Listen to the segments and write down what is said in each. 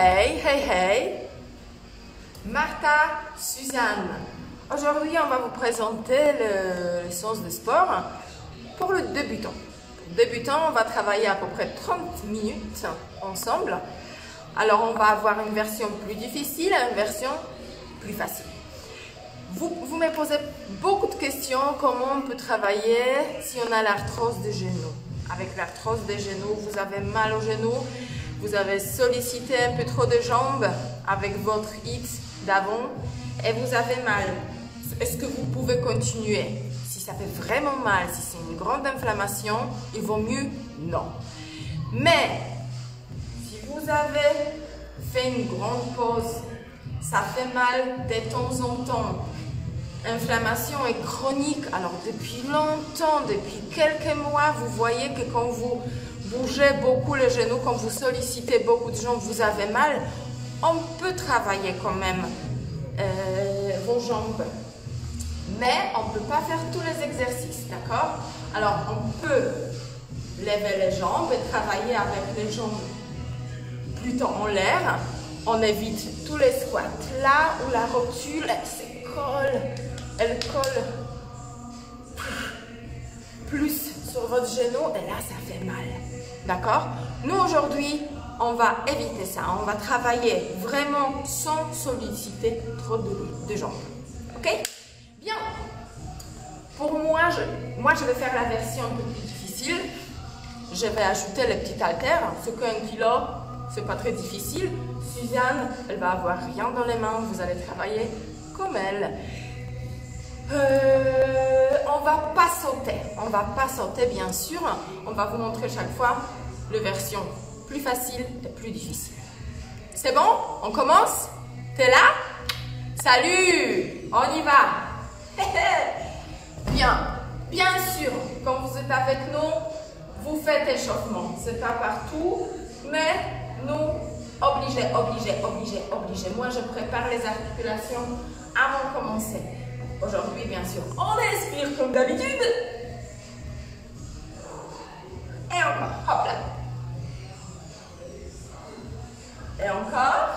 Hey, hey, hey, Martha, Suzanne. Aujourd'hui, on va vous présenter le séance de sport pour le débutant. Pour le débutant, on va travailler à peu près 30 minutes ensemble. Alors, on va avoir une version plus difficile et une version plus facile. Vous me posez beaucoup de questions, comment on peut travailler si on a l'arthrose des genoux. Avec l'arthrose des genoux, vous avez mal aux genoux, vous avez sollicité un peu trop de jambes avec votre X d'avant et vous avez mal. Est-ce que vous pouvez continuer? Si ça fait vraiment mal, si c'est une grande inflammation, il vaut mieux non. Mais si vous avez fait une grande pause, ça fait mal de temps en temps, l'inflammation est chronique, alors depuis longtemps, depuis quelques mois, vous voyez que quand vous bougez beaucoup les genoux, quand vous sollicitez beaucoup de jambes, vous avez mal, on peut travailler quand même vos jambes. Mais on ne peut pas faire tous les exercices, d'accord? Alors on peut lever les jambes et travailler avec les jambes plutôt en l'air. On évite tous les squats. Là où la rotule elle colle plus sur votre genou et là ça fait mal. D'accord? Nous aujourd'hui, on va éviter ça. On va travailler vraiment sans solliciter trop de jambes. Ok? Bien. Pour moi, je vais faire la version un peu plus difficile. Je vais ajouter les petits haltères. Ce qu'un kilo, c'est pas très difficile. Suzanne, elle va avoir rien dans les mains. Vous allez travailler comme elle. On va pas sauter bien sûr. On va vous montrer chaque fois la version plus facile et plus difficile. C'est bon? On commence? T'es là? Salut! On y va! Bien sûr, quand vous êtes avec nous, vous faites échauffement. C'est pas partout, mais nous, obligé. Moi, je prépare les articulations avant de commencer. Aujourd'hui, bien sûr, on inspire comme d'habitude. Et encore, hop là. Et encore.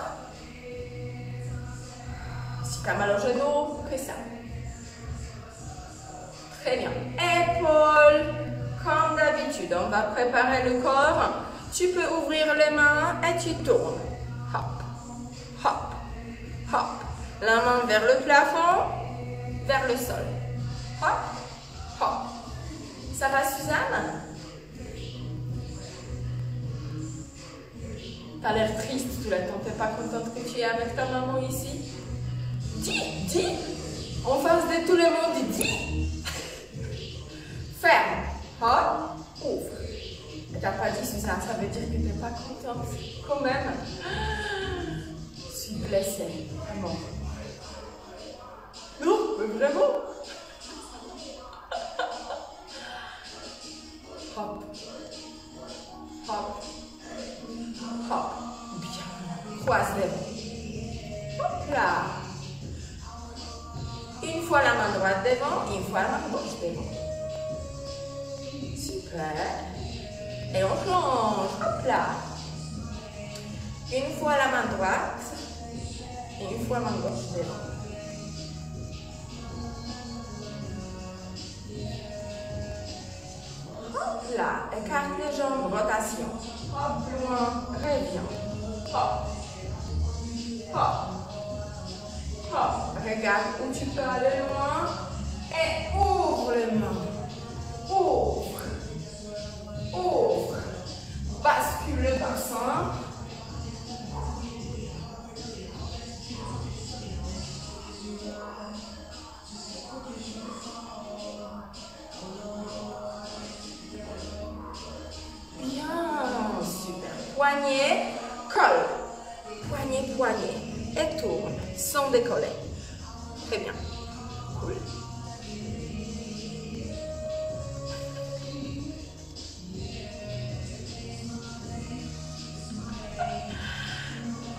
Si tu as mal au genou, fais ça. Très bien. Épaules, comme d'habitude. On va préparer le corps. Tu peux ouvrir les mains et tu tournes. Hop, hop, hop. La main vers le plafond, vers le sol. Hop, hop. Ça va, Suzanne? T'as l'air triste tout le temps. T'es pas contente que tu es avec ta maman ici? Dis, en face de tout le monde, dis. Ferme. Hop, ouvre. T'as pas dit, Suzanne, ça veut dire que t'es pas contente. Quand même. Je suis blessée. Vraiment. Non, mais vraiment. Hop. Hop. Hop. Bien. Croise les bras. Hop là. Une fois la main droite devant, une fois la main gauche devant. Super. Et on change. Hop là. Une fois la main droite et une fois la main gauche devant. Hop là. Écarte les jambes, rotation. Hop, loin, reviens. Hop. Hop. Hop. Regarde où tu peux aller loin. Et ouvre les mains. Ouvre. Ouvre. Bascule le bassin. Poignet, colle. Poignet. Et tourne, sans décoller. Très bien. Cool.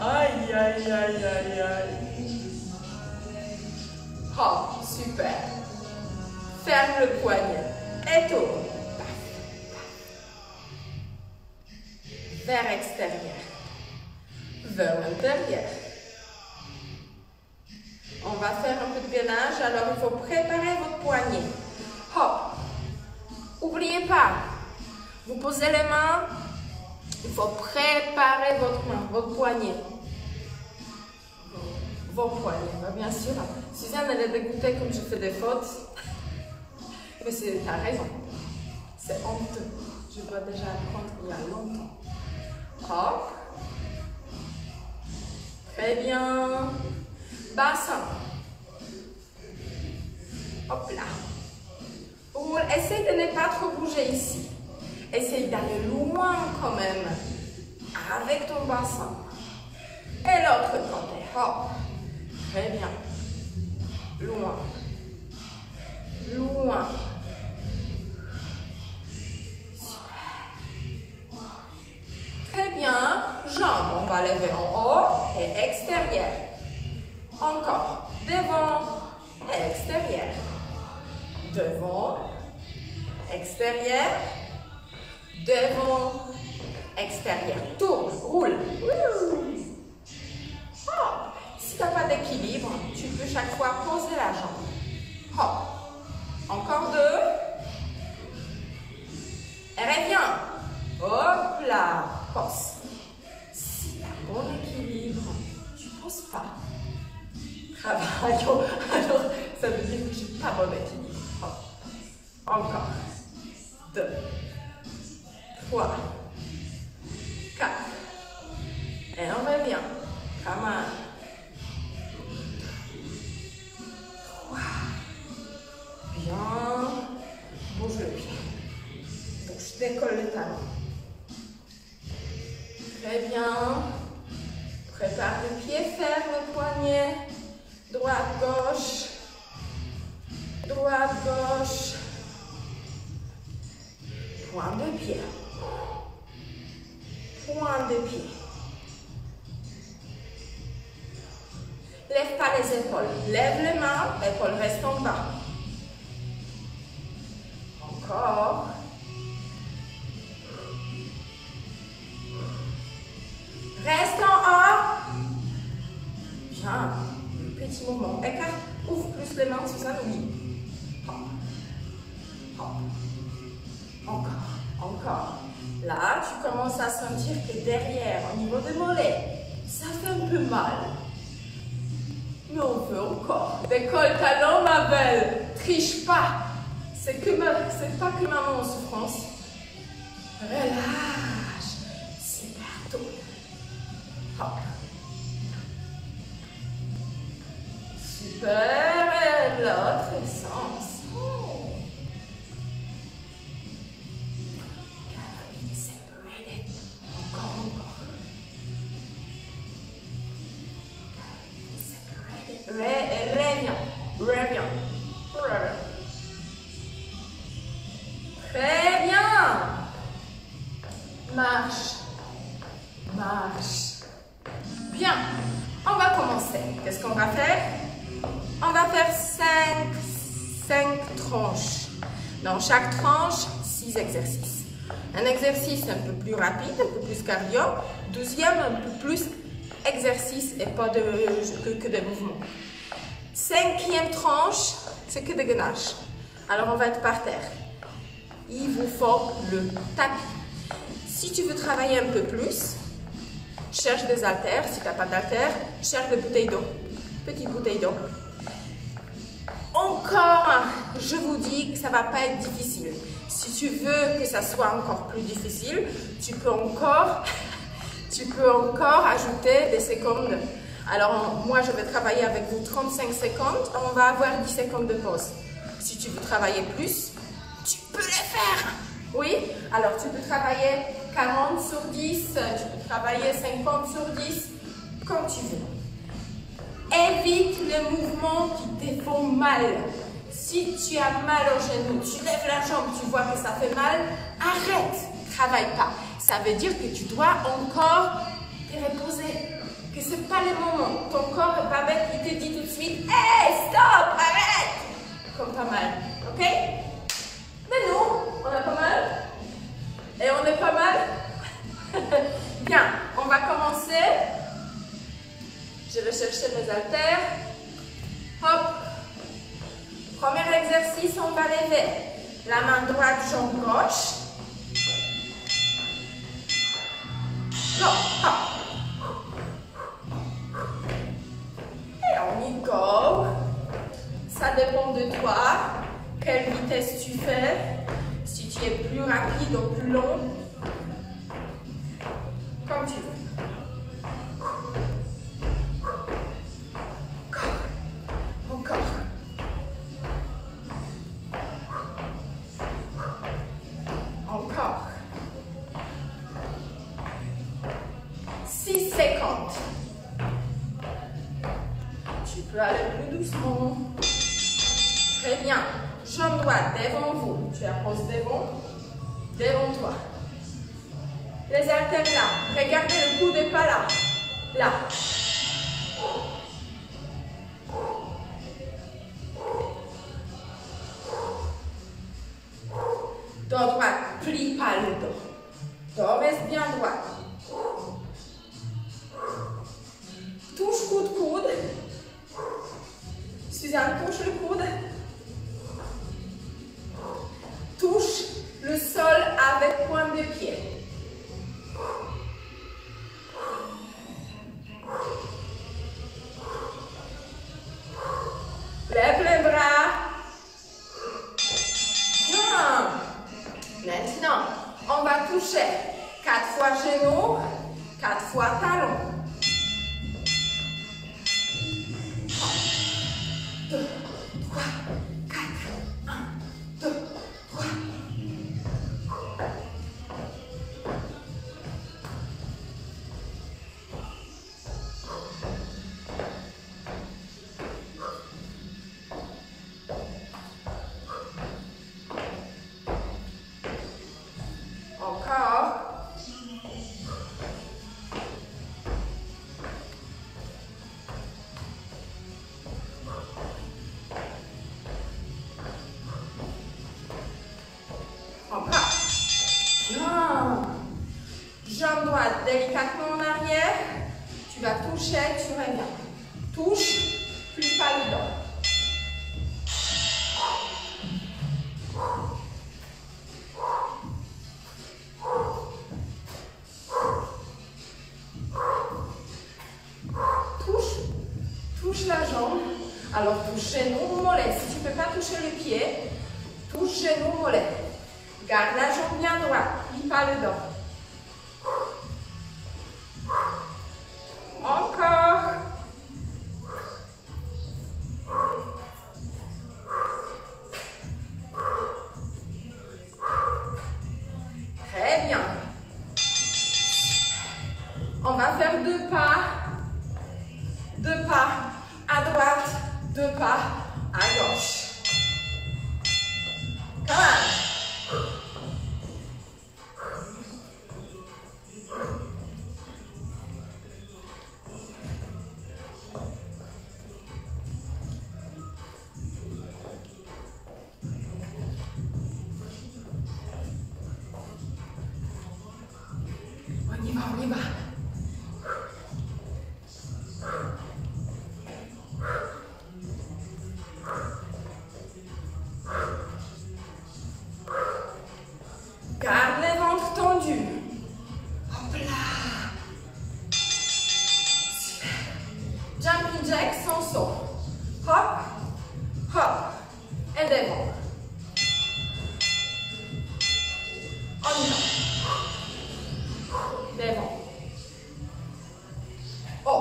Aïe. Oh, super. Ferme le poignet. Et tourne. Vers extérieur. vers l'intérieur. On va faire un peu de gainage, alors il faut préparer votre poignet. Hop. N'oubliez pas, vous posez les mains, il faut préparer votre main, votre poignet. Vos poignets, bien sûr. Suzanne, elle est dégoûtée comme je fais des fautes. Mais t'as raison. C'est honteux. Je dois déjà apprendre il y a longtemps. Hop. Très bien. Bassin. Hop là. Roule. Essaye de ne pas trop bouger ici. Essaye d'aller loin quand même. Avec ton bassin. Et l'autre côté. Hop. Très bien. Loin. Loin. Très bien. Jambes, on va lever en haut et extérieur. Encore. Devant, extérieur. Devant, extérieur. Devant, extérieur. Tourne, roule. Oh. Si tu n'as pas d'équilibre, tu peux chaque fois poser la jambe. Hop. Encore deux. Et reviens. Hop là. Pose. Si tu as bon équilibre, tu ne poses pas. Travaillons. Alors, ça veut dire que je n'ai pas bon équilibre. Hop. Encore. 2, 3, 4. Et on revient. Pas mal. Bien. Bouge le pied. Bouge, décolle le talon. Très bien. Prépare le pied, ferme le poignet. Droite, gauche. Droite, gauche. Point de pied. Point de pied. Lève pas les épaules. Lève les mains. Épaules restent en bas. Encore. Reste en haut. Bien. Petit mouvement. Écarte. Ouvre plus les mains, Suzanne. Oui. Hop. Hop. Encore. Encore. Là, tu commences à sentir que derrière, au niveau des mollets, ça fait un peu mal. Mais on veut encore. Décolle talon, ma belle. Triche pas. C'est pas que maman en souffrance. Relâche. Super tôt. Hop. Super. Et l'autre sens. Oh. Separated. Encore. Separated. Reviens. Reviens. Reviens. Très bien. Marche. Marche. Bien. On va commencer. Qu'est-ce qu'on va faire? On va faire 5 tranches. Dans chaque tranche, 6 exercices. Un exercice un peu plus rapide, un peu plus cardio. Deuxième, un peu plus exercice et pas que des mouvements. 5e tranche, c'est que des gainages. Alors, on va être par terre. Il vous faut le tapis. Si tu veux travailler un peu plus, cherche des haltères. Si tu n'as pas d'haltères, cherche des bouteilles d'eau. Petite bouteille d'eau. Encore, je vous dis que ça ne va pas être difficile. Si tu veux que ça soit encore plus difficile, tu peux encore ajouter des secondes. Alors, moi, je vais travailler avec vous 35 secondes. On va avoir 10 secondes de pause. Si tu veux travailler plus, tu peux le faire. Oui? Alors, tu peux travailler 40 sur 10, tu peux travailler 50 sur 10, comme tu veux. Évite les mouvements qui te font mal. Si tu as mal au genou, tu lèves la jambe, tu vois que ça fait mal, arrête, travaille pas. Ça veut dire que tu dois encore te reposer. Que ce n'est pas le moment. Ton corps n'est pas bête, il te dit tout de suite, hey, stop, arrête. Comme pas mal, ok? Mais nous, on a pas mal. Et on est pas mal. Bien, on va commencer vais chercher mes haltères. Hop. Premier exercice, on va lever la main droite, jambe gauche. Go, hop. Et on y go. Ça dépend de toi. Quelle vitesse tu fais. Si tu es plus rapide ou plus long. Comme tu veux. Encore. Encore. 6 secondes. Tu peux aller plus doucement. Très bien. Jambe droite devant vous. Tu apposes devant toi. Les haltères là. Regardez le coude n'est pas là. Là. Dos droit, plie pas le dos. Dos reste bien droit. Touche coude. Suzanne, touche le coude. Touche le sol avec pointe de pied. Lève les bras. Bien. Maintenant, on va toucher 4 fois genou, 4 fois talon. 1, 2, 3, 4. 1, 2, 3. Encore. Encore. Bien. Jambe droite délicatement en arrière. Tu vas toucher, tu reviens. Touche, plie pas le dos. Touche la jambe. Alors touche genou, mollet. Si tu ne peux pas toucher les pieds, touche genou, mollet. Garde la jambe bien droite, plie pas le dos. Encore. Très bien. On va faire 2 pas. 2 pas à droite, 2 pas à gauche. Come on. On y va. Garde les ventres tendus. Hop là. Super. Jumping jack sans saut. Hop, hop. Et devant. On y va. Devant. Oh.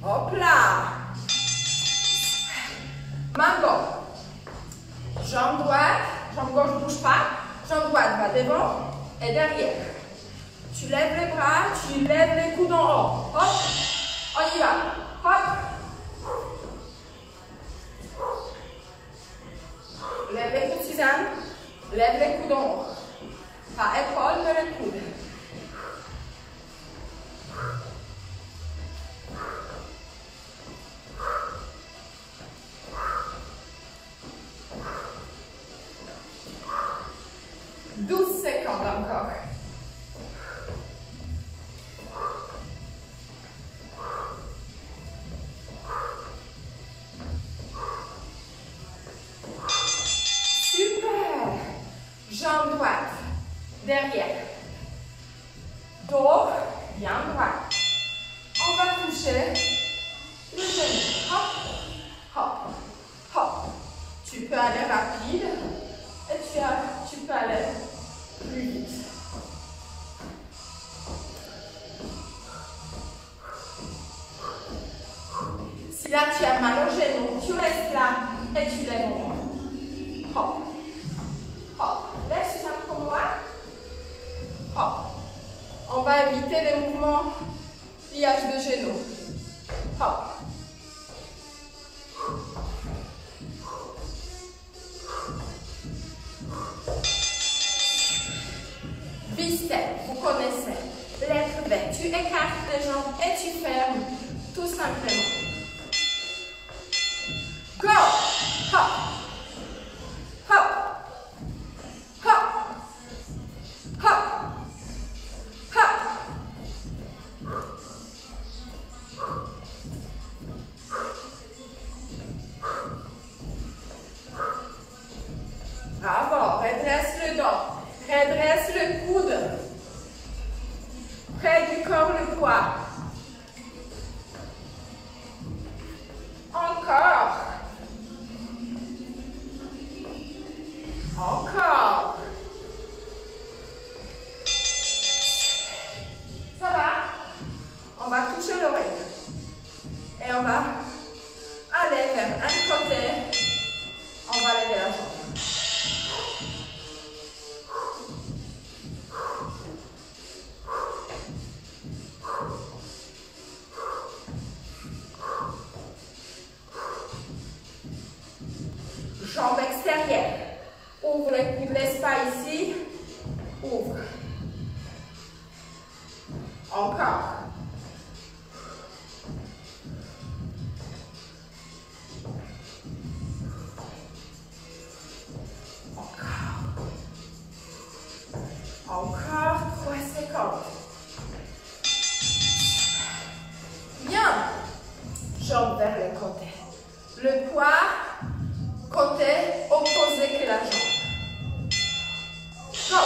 Hop là. Main gauche. Jambe droite. Jambe gauche ne bouge pas. Jambe droite va devant et derrière. Tu lèves les bras, tu lèves les coudes en haut. Hop. On y va. Hop. Lève les coudes, Suzanne. Lève les coudes en haut. Pas épaule, mais les coudes. Secondes encore. Super. Jambe droite. Derrière. Dos bien droit. On va toucher le genou. Hop, hop, hop. Tu peux aller rapide et tu peux aller plus vite. Si là tu as mal au genou, tu restes là et tu lèves en haut. Hop, hop. Lève Suzanne pour moi. Hop. On va éviter les mouvements pliage de genou. Hop. V-step, vous connaissez. Lettre V. Tu écartes les jambes et tu fermes tout simplement. Go! Hop! Hop! Hop! Hop! Hop! Bravo! Redresse le dos. Redresse le coude. Près du corps le poids. Encore. Encore. Ça va? On va toucher l'oreille. Et on va aller vers un côté. On va lever la jambe. Jambe extérieure. Ouvre les coudes, laisse pas ici. Ouvre. Encore. Encore. Encore 3 secondes. Bien. Jambes vers le côté. Le poids côté opposé que la jambe. Go.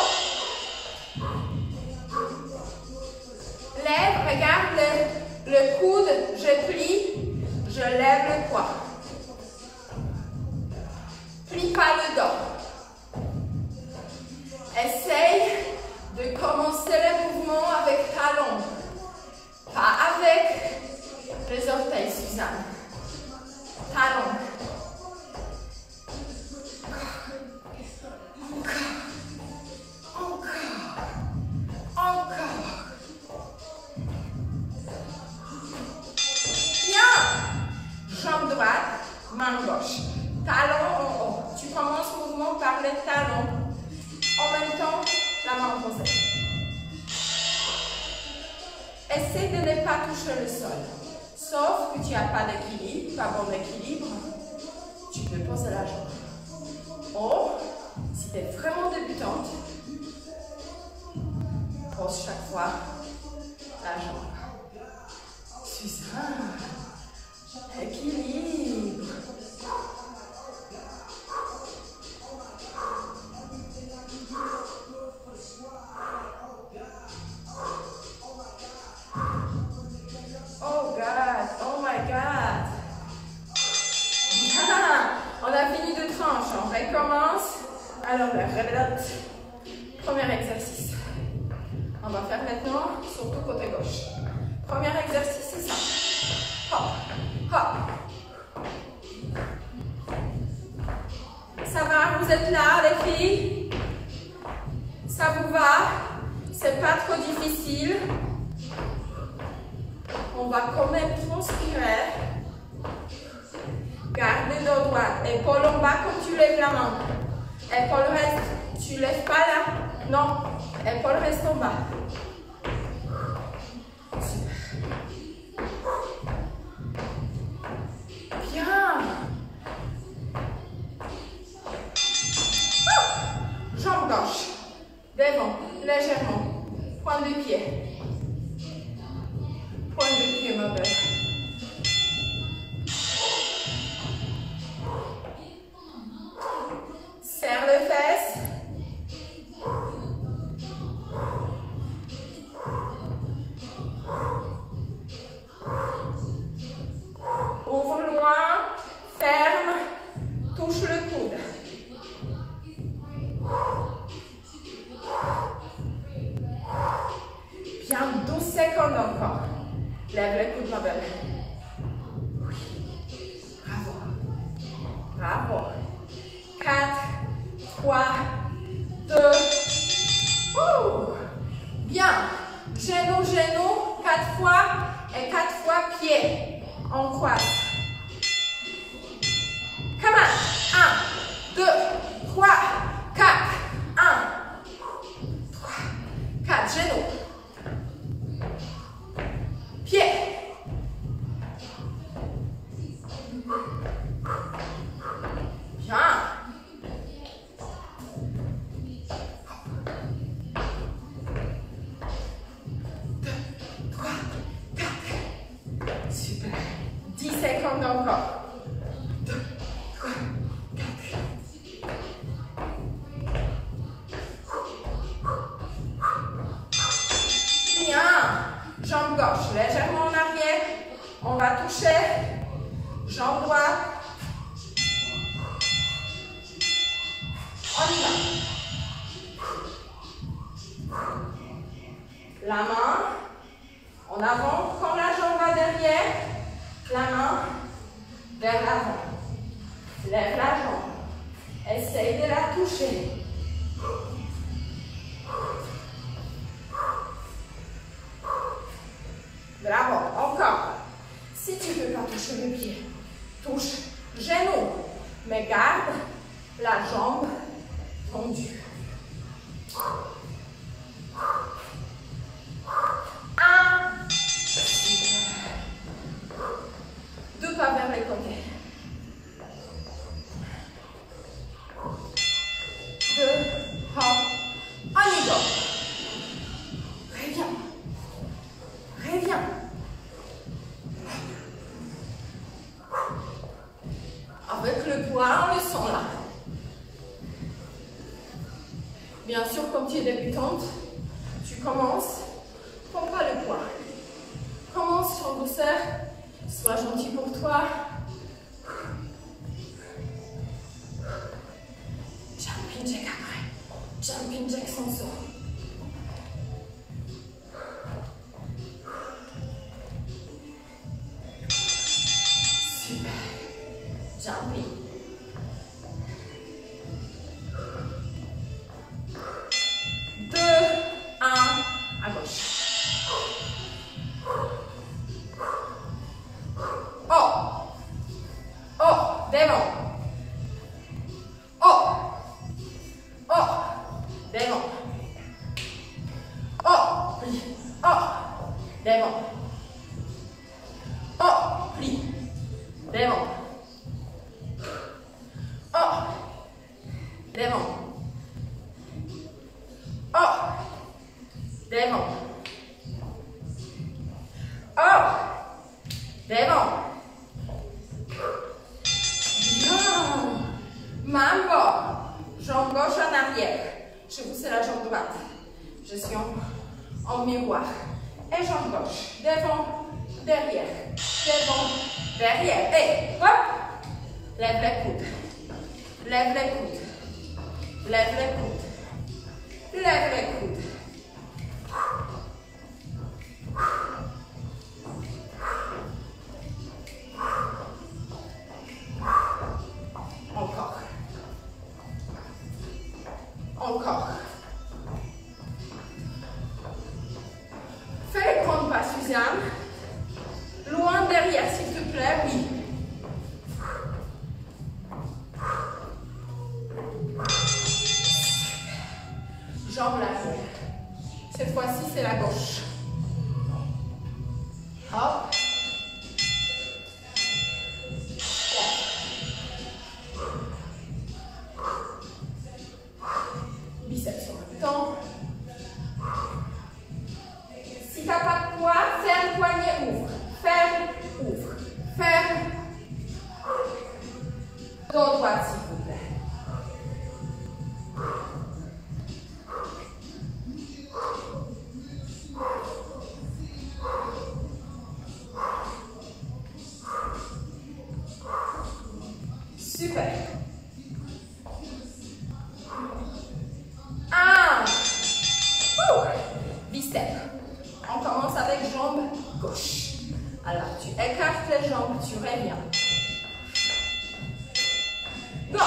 Lève, regarde le coude, je plie, je lève le poids. Plie pas le dos. Essaye de commencer le mouvement avec talon, pas avec les orteils, Suzanne. Talon. Jambe droite, main gauche. Talon en haut. Tu commences le mouvement par les talons. En même temps, la main posée. Essaie de ne pas toucher le sol. Sauf que tu n'as pas d'équilibre, pas bon équilibre. Tu peux poser la jambe. Ou, si tu es vraiment débutante, pose chaque fois la jambe. Suzanne. Équilibre. Oh God, oh my God. On a fini de tranche, on recommence. Alors, rebelote. Premier exercice. On va faire maintenant, surtout côté gauche. Premier exercice, c'est ça. Hop. Hop. Ça va, vous êtes là les filles? Ça vous va? C'est pas trop difficile. On va quand même transpirer. Garde le dos droit, épaule en bas quand tu lèves la main. Épaule reste. Tu lèves pas là. Non. Épaule reste en bas. Bien. Jambe gauche. Devant. Légèrement. Point de pied. Point de pied, ma belle. Serre les fesses. Ouvre loin, ferme, touche le coude. Bien, 12 secondes encore. Lève le coude, ma belle. Oui. Bravo. Bravo. 4, 3, 2. Bien. Genou, genou, 4 fois et 4 fois pied. On croise. Come on. 1, 2, 3, 4. 1, 3, 4. Genou. Pied. Bien. 2, 3, 4. Super. 10 secondes encore. 2, 3, 4. Bien. Jambe gauche légèrement en arrière. On va toucher. Jambe droite. On y va. La main en avant. Quand la jambe va derrière, la main vers l'avant. Lève la jambe. Essaye de la toucher. Bravo. Encore. Si tu ne peux pas toucher le pied, touche genou. Mais garde la jambe tendue. 1. Deux pas vers les côtés. 2, hop, on y go. Reviens. Reviens. Avec le poids, on le sent là. Bien sûr, comme tu es débutante, tu commences, prends pas le poids. Commence en douceur, sois gentil pour toi. Jumping jack après. Jumping jack sans saut. Super. Jumping. 2, 1, à gauche. Devant. Devant. Pli. Devant. Pli. Devant. Devant. Devant. Devant. Mambo. Jambe gauche en arrière. Je vous c'est la jambe droite. Je suis en miroir. Et jambe gauche. Devant, derrière. Devant, derrière. Et hop. Lève les coudes. Lève les coudes. Lève les coudes. Lève les coudes. Encore. Encore. Fais le grand pas, Suzanne. Loin derrière, s'il te plaît, oui. Cette fois-ci, c'est la gauche. Hop. Biceps en même temps. Si tu n'as pas de poids, ferme, poignet, ouvre. Ferme, ouvre. Ferme. Dos droit, s'il vous plaît. Super. 1. Bicep. On commence avec jambe gauche. Alors, tu écartes les jambes, tu reviens. Go.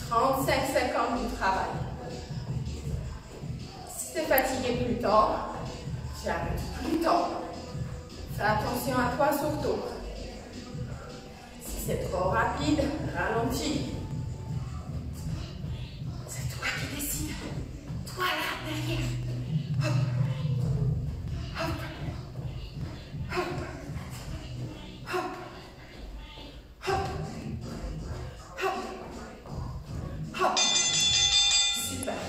35 secondes du travail. Si tu es fatigué plus tard, tu arrêtes plus tard. Fais attention à toi surtout. Si c'est trop rapide, ralentis. C'est toi qui décides. Toi là, derrière. Hop. Hop. Hop. Hop. Hop. Hop. Hop. Super.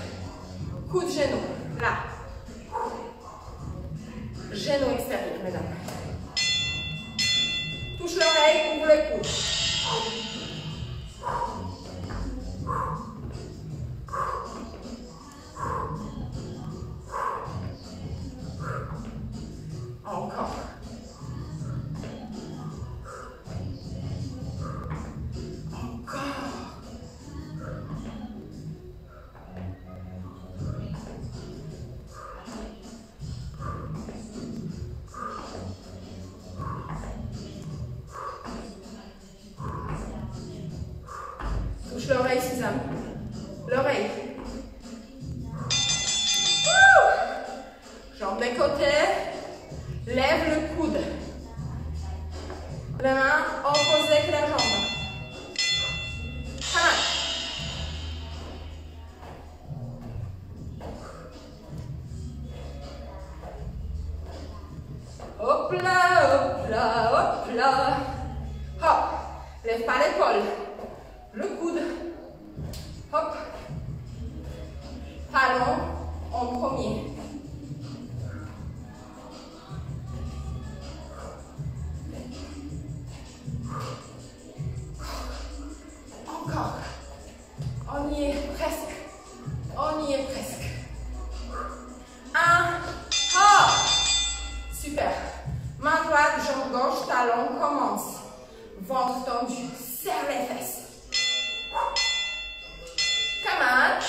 Coup de genou. Là. Genou extérieur, mesdames. Touche l'oreille, ouvre le coude. Encore. Encore. Touche l'oreille, Suzanne. L'oreille. Jambes de côté. Lève le coude. Les mains opposées avec la jambe. 1. Hop là, hop là, hop là. Hop. Lève pas l'épaule. Le coude. Hop. Talon en premier. Encore. On y est presque. On y est presque. 1. Hop. Super. Main droite, jambe gauche, talon, commence. Ventre tendu, serre les fesses. Come on.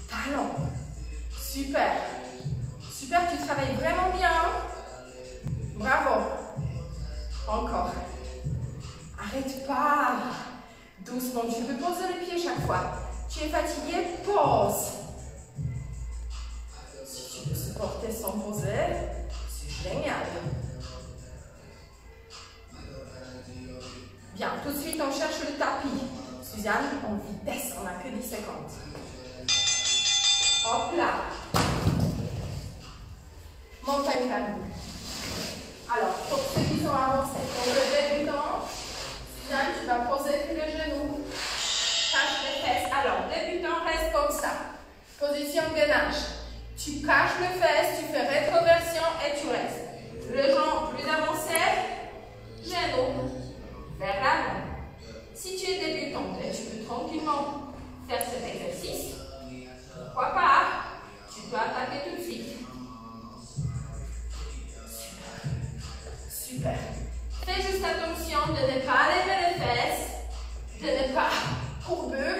Talon. Super. Super, tu travailles vraiment bien. Bravo. Encore. Arrête pas. Doucement, tu peux poser les pieds chaque fois. Tu es fatigué, pose. Si tu peux supporter sans poser, c'est génial. Bien, tout de suite on cherche le tapis. Suzanne, en vitesse, on n'a que 10 secondes. Hop là. Montagne tabou. Alors, pour ceux qui sont avancés, pour le débutant, Suzanne, tu vas poser les genoux. Cache les fesses. Alors, débutant, reste comme ça. Position gainage. Tu caches les fesses, tu fais rétroversion et tu restes. Le jambe plus avancé, genoux vers l'avant. Si tu es débutante et tu peux tranquillement faire cet exercice, pourquoi pas, tu peux attaquer tout de suite. Super. Fais juste attention de ne pas lever les fesses, de ne pas courber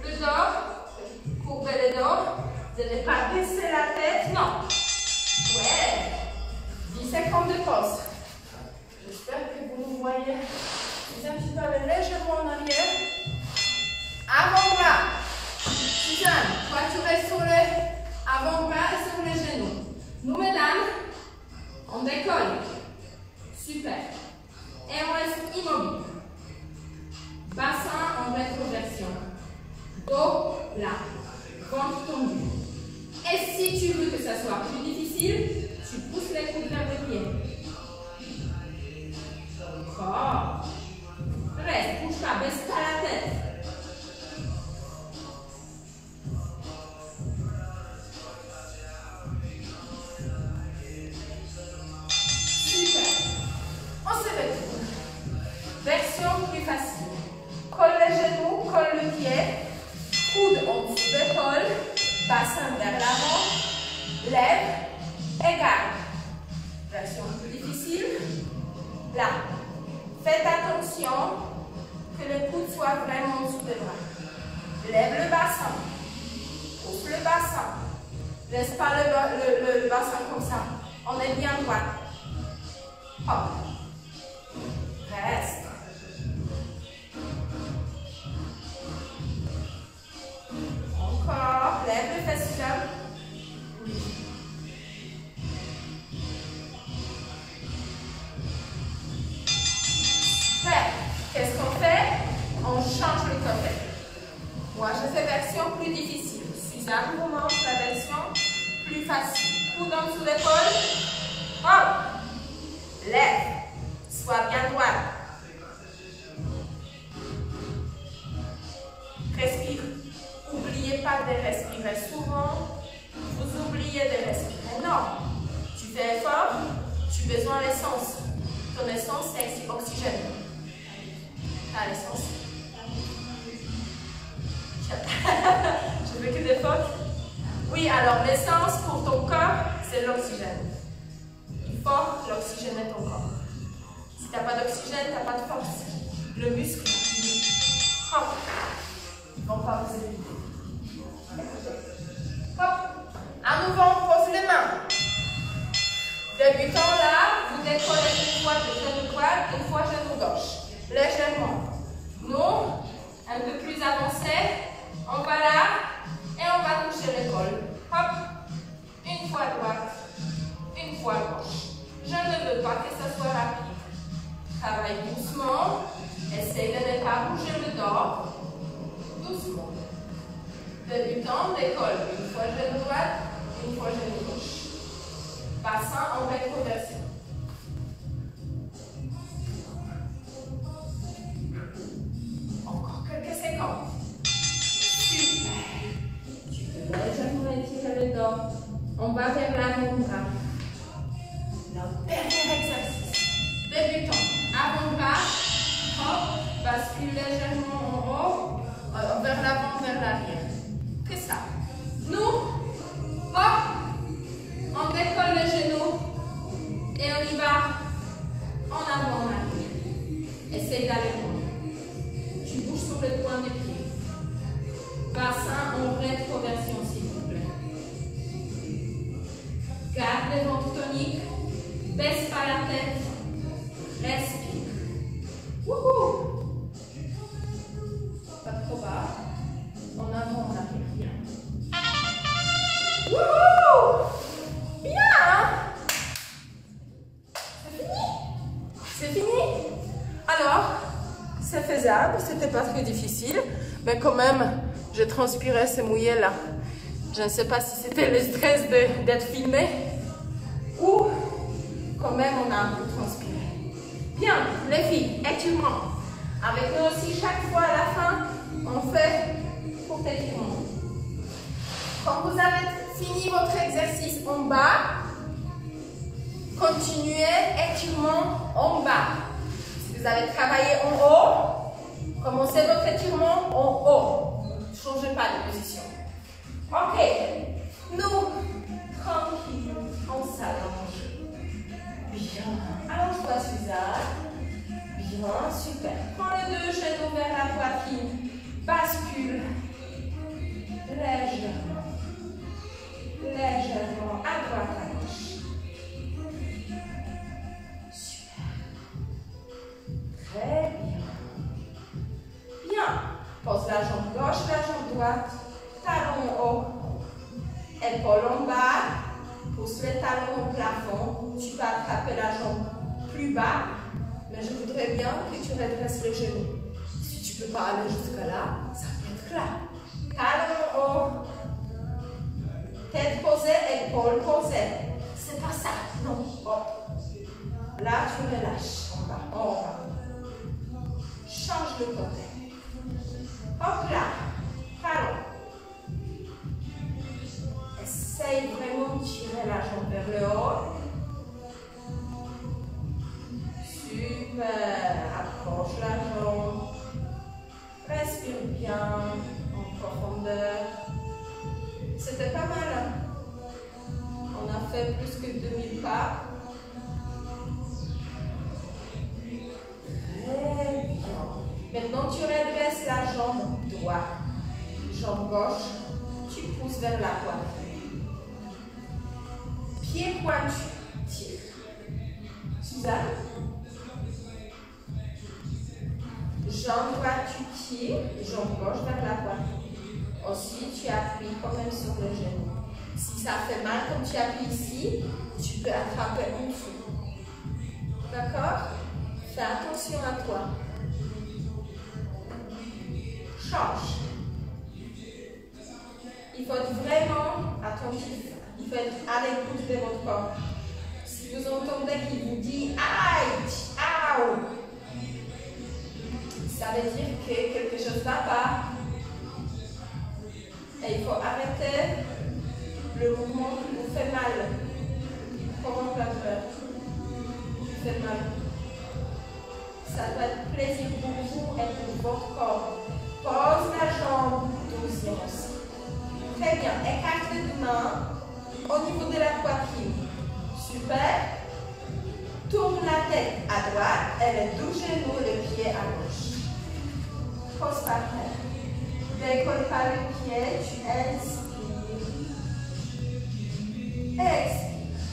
le dos, courber le dos, de ne pas baisser la tête, non. Ouais. 10 secondes de pause. J'espère que vous nous voyez. Un petit peu légèrement en arrière. Avant-bras. Suzanne, toi tu restes sur les avant-bras et sur les genoux. Nous, mesdames, on décolle. version plus facile. Colle les genoux, colle le pied, coude en dessous d'épaule, bassin vers l'avant, lève et garde. Version plus difficile. Là. Faites attention que le coude soit vraiment en dessous des bras. Lève le bassin. Pousse le bassin. Laisse pas le bassin comme ça. On est bien droit. Hop. Reste. Encore. Lève le fessier. Oui. Qu'est-ce qu'on fait? On change le côté. Moi, je fais version plus difficile. Suzanne vous montre la version plus facile. Coude en dessous l'épaule. Hop! Lève. Sois bien droit. Respire. N'oubliez pas de respirer. Souvent, vous oubliez de respirer. Non. Tu fais effort, tu as besoin d'essence. Ton essence, c'est oxygène. T'as l'essence. Je veux que des phoques. Oui, alors l'essence pour ton corps, c'est l'oxygène. Il faut l'oxygéner ton corps. Si tu n'as pas d'oxygène, tu n'as pas de force. Le muscle, hop, ils ne vont pas vous aider. Hop, à nouveau, on pose les mains. Débutant là, vous décollez une fois le genou droit, une fois genou gauche. Légèrement. Nous, un peu plus avancé, on va là et on va toucher l'épaule. Hop, une fois droite, une fois gauche. Je ne veux pas que ça soit rapide. Travaille doucement. Essaye de ne pas bouger le dos. Doucement. Débutant, décolle. Une fois genou droite, une fois genou gauche. Bassin en rétroversion. Encore quelques secondes. Super. Tu peux légèrement étirer le dos. On va vers l'avant-bras. Le dernier exercice. Débutant. Avant-bras. Hop. Bascule légèrement en haut. Vers l'avant, vers l'arrière. Que ça. Nous. Hop. On décolle les genoux. Et on y va. En avant, en arrière. Essaye d'aller loin. Tu bouges sur le point des pieds. Bassin en rétroversion, s'il vous plaît. Garde le ventre tonique. Baisse pas la tête. Respire. Wouhou! Pas trop bas. En avant, en arrière. Bien. Wouhou! Bien, hein? C'est fini? C'est fini? Alors, c'est faisable. C'était pas très difficile. Mais quand même, je transpirais, c'est mouillé là. Je ne sais pas si c'était le stress d'être filmé ou quand même on a un peu transpiré. Bien, les filles, étirement. Avec nous aussi, chaque fois à la fin, on fait court étirement. Quand vous avez fini votre exercice en bas, continuez étirement en bas. Si vous avez travaillé en haut, commencez votre étirement en haut. Ne changez pas de position. Ok. Nous, tranquille, on s'allonge. Bien. Allonge-toi, Suzanne. Bien, super. Prends les deux genoux vers la poitrine. Bascule. Légèrement. Légèrement. À droite, à gauche. Super. Très bien. Bien. Pose la jambe gauche, la jambe droite. Talon haut. Épaule en bas. Pousse les talons au plafond. Tu vas attraper la jambe plus bas. Mais je voudrais bien que tu redresses les genoux. Si tu ne peux pas aller jusqu'à là, ça peut être là. Talon haut. Tête posée, épaule posée. C'est pas ça. Non. Hop. Là, tu relâches. En bas. En bas. Change le côté. Hop là. Talon. Essaye vraiment de tirer la jambe vers le haut. Super. Approche penche la jambe. Respire bien en profondeur. C'était pas mal. Hein? On a fait plus que 2000 pas. Très bien. Maintenant, tu redresses la jambe droite. Jambe gauche, tu pousses vers la poitrine. Pied pointu, tire. Suzanne. Jambe droite, tu tires. Jambe gauche vers la poitrine. Aussi, tu appuies quand même sur le genou. Si ça fait mal, comme tu appuies ici, tu peux attraper en dessous. D'accord? Fais attention à toi. Change. Il faut être vraiment attentif. Il faut être à l'écoute de votre corps. Si vous entendez qu'il vous dit aïe, aouh, ça veut dire que quelque chose ne va pas. Et il faut arrêter le mouvement qui vous fait mal, qui provoque la douleur, qui vous fait mal. Ça doit être plaisir pour vous et pour votre corps. Pose la jambe doucement aussi. Très bien. Écarte les mains au niveau de la poitrine. Super. Tourne la tête à droite et les deux genoux, le pied à gauche. Pose par terre. Décolle pas le pied, tu inspires. Expire.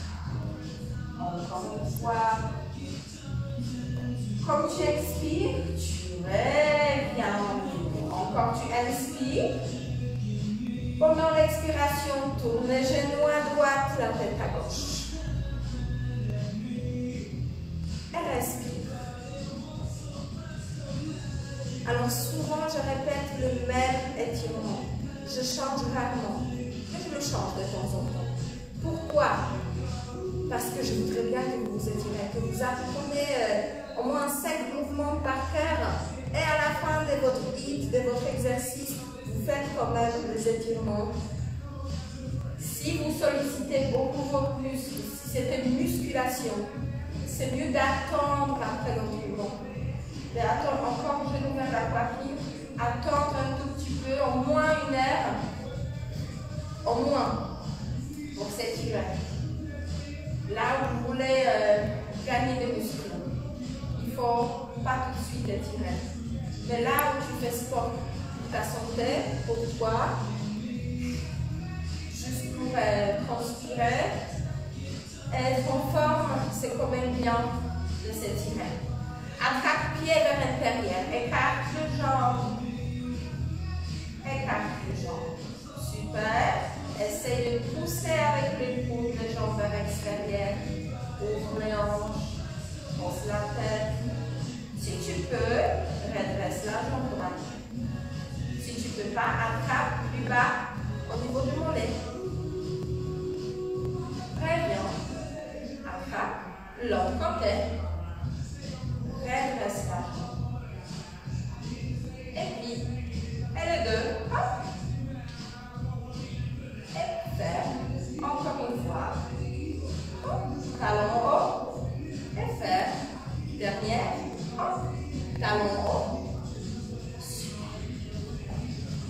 Encore une fois. Comme tu expires, tu reviens en niveau. Encore tu inspires. Pendant l'expiration, tourne les genoux à droite, la tête à gauche. Et respire. Alors souvent, je répète le même étirement. Je change rarement, mais je le change de temps en temps. Pourquoi? Parce que je voudrais bien que vous vous étirez, que vous apprenez au moins 5 mouvements par cœur. Et à la fin de votre hit, de votre exercice, vous faites quand même des étirements. Si vous sollicitez beaucoup votre muscle, si c'est une musculation, c'est mieux d'attendre après l'entraînement. D'attendre encore le genou vers la poitrine, attendre un tout petit peu, au moins 1 heure, au moins, pour s'étirer. Là où vous voulez gagner des muscles, il ne faut pas tout de suite étirer. Mais là où tu fais sport pour ta santé, pour toi, juste pour transpirer, être en forme, c'est quand même bien de s'étirer. Attrape pied vers l'intérieur, écarte les jambes, écarte les jambes. Super. Essaye de pousser avec les coudes les jambes vers l'extérieur. Ouvre les hanches, pose la tête. Si tu peux, redresse la jambe droite. Si tu ne peux pas, attrape plus bas au niveau du mollet. Très bien. Attrape l'autre côté. Redresse la jambe. Et puis, et les deux, hop. Et ferme. Encore une fois. Hop. Talon haut. Et ferme. Dernière. Hop. Talon haut.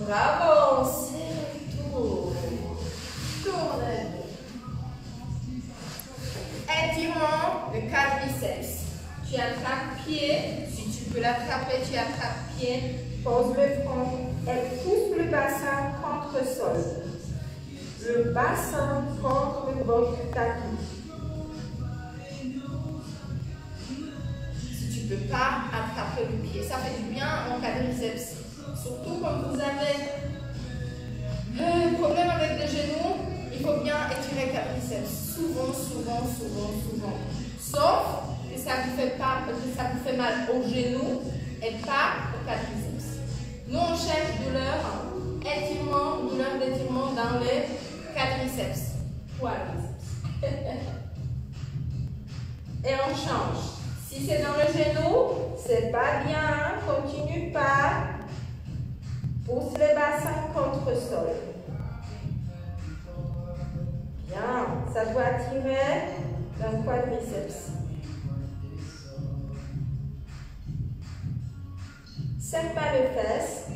Bravo. C'est le tour. Tourne. Étirement de quadriceps. Tu attrapes pied, si tu peux l'attraper, tu attrapes pied, pose le front et pousse le bassin contre le sol. Le bassin contre votre tapis. Si tu ne peux pas attraper le pied, ça fait du bien en quadriceps. Surtout quand vous avez un problème avec les genoux, il faut bien étirer quadriceps. Souvent. Sauf que ça vous fait mal au genou et pas au quadriceps. Nous, on cherche douleur d'étirement dans les quadriceps. Quadriceps. Et on change. Si c'est dans le genou, c'est pas bien. Continue pas. Pousse le bassin contre le sol. Bien. Ça doit attirer le quadriceps. Serre pas les fesses.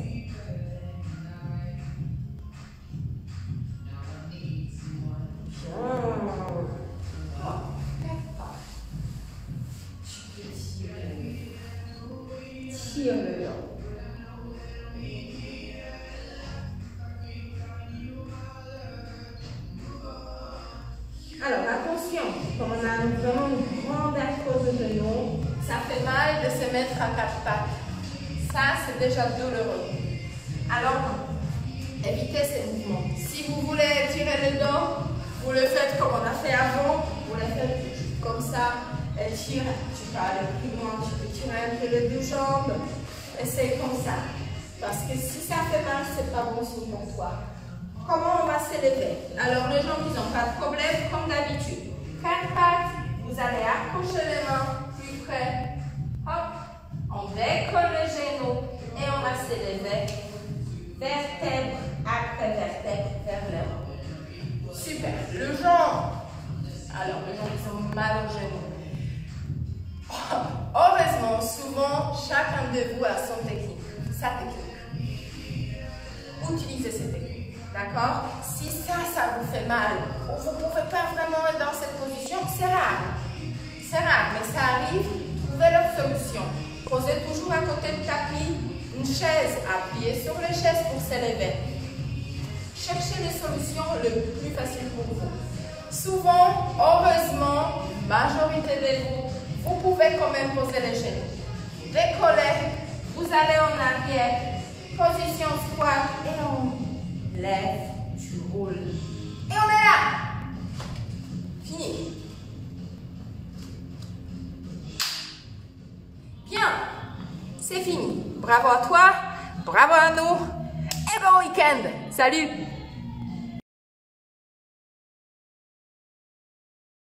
Tire le long. Alors attention, comme on a vraiment une grande arthrose de genou, ça fait mal de se mettre à quatre pattes. Ça, c'est déjà douloureux. Alors, évitez ces mouvements. Si vous voulez tirer le dos, vous le faites comme on a fait avant. Vous le faites comme ça. Et tire. Tu peux aller plus loin. Tu peux tirer un peu les deux jambes. Et c'est comme ça. Parce que si ça fait mal, c'est pas bon signe pour toi. Comment on va s'élever? Alors, les gens, ils n'ont pas de problème, comme d'habitude. Quatre pattes. Vous allez accrocher les mains plus près. Hop. On décolle les genoux et on va s'élever vertèbre après vertèbre vers le haut. Super. Le jambe. Alors, les gens qui ont mal aux genoux. Heureusement, souvent, chacun de vous a son technique, sa technique. Utilisez cette technique. D'accord? Si ça vous fait mal, ou vous ne pouvez pas vraiment être dans cette position, c'est rare. C'est rare, mais ça arrive. Trouvez leur solution. Posez toujours à côté du tapis une chaise, appuyez sur les chaises pour s'élever. Cherchez les solutions le plus facile pour vous. Souvent, heureusement, majorité de vous, vous pouvez quand même poser les genoux. Décollez, vous allez en arrière, position squat et on lève, tu roules. Et on est là. Fini. Bien, c'est fini. Bravo à toi, bravo à nous et bon week-end. Salut!